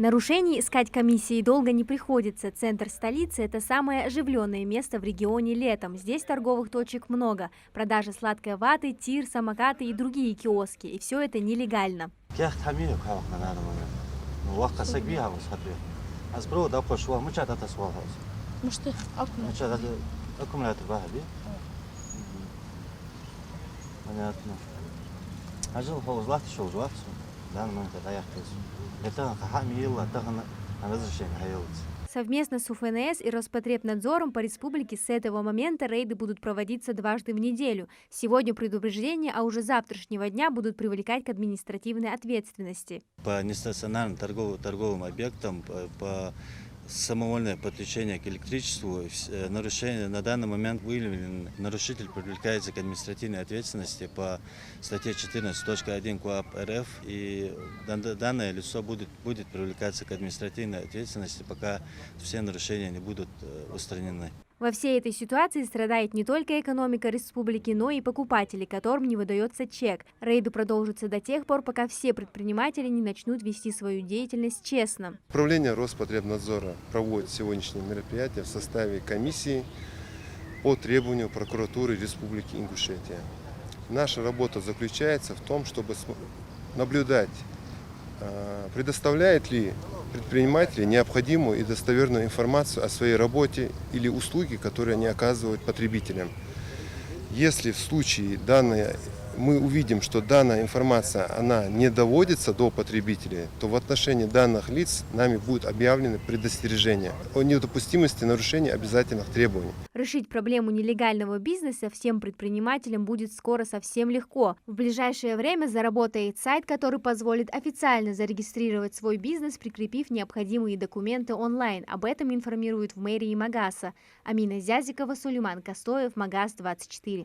Нарушений искать комиссии долго не приходится. Центр столицы – это самое оживленное место в регионе летом. Здесь торговых точек много. Продажа сладкой ваты, тир, самокаты и другие киоски. И все это нелегально. Совместно с УФНС и Роспотребнадзором по республике с этого момента рейды будут проводиться дважды в неделю. Сегодня предупреждения, а уже с завтрашнего дня будут привлекать к административной ответственности. По нестационарным торговым объектам, по самовольное подключение к электричеству, нарушение на данный момент выявлен, нарушитель привлекается к административной ответственности по статье 14.1 КоАП РФ, и данное лицо будет привлекаться к административной ответственности, пока все нарушения не будут устранены. Во всей этой ситуации страдает не только экономика республики, но и покупатели, которым не выдается чек. Рейды продолжатся до тех пор, пока все предприниматели не начнут вести свою деятельность честно. Управление Роспотребнадзора проводит сегодняшнее мероприятие в составе комиссии по требованию прокуратуры Республики Ингушетия. Наша работа заключается в том, чтобы наблюдать, предоставляет ли предприниматели необходимую и достоверную информацию о своей работе или услуги, которые они оказывают потребителям. Если в случае мы увидим, что данная информация она не доводится до потребителей, то в отношении данных лиц нами будет объявлено предостережение о недопустимости нарушения обязательных требований. Решить проблему нелегального бизнеса всем предпринимателям будет скоро совсем легко. В ближайшее время заработает сайт, который позволит официально зарегистрировать свой бизнес, прикрепив необходимые документы онлайн. Об этом информируют в мэрии Магаса. Амина Зязикова, Сулейман Костоев, Магас 24.